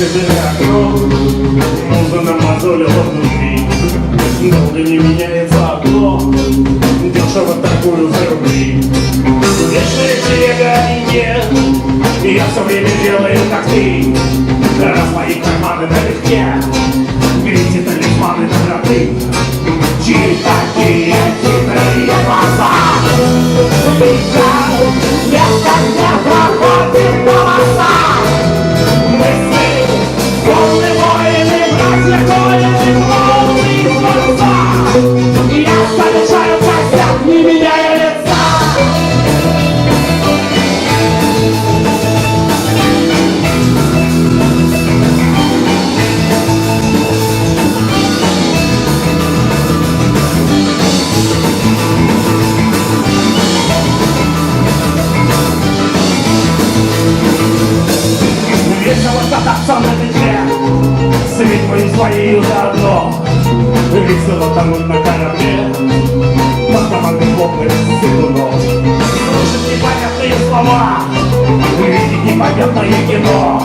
разбитое окно, муза намазолила внутри. Долго не меняется окно, дешево торгую за рубли. Вечная телега и нет, и я все время делаю как ты. Раз мои карманы налегке, видите талисманы доброты. Чьи такие хитрые глаза, видят, если не проходит голоса. Мысли, волны воины, братья воины, волны из дворца. И я совершаю косяк, не меняя лица. Весело кататься на метле, с ведьмой своей заодно. Весело тонуть на корабле, под командой хлопных сыгунов. Слушать непонятные слова, видеть непонятное кино.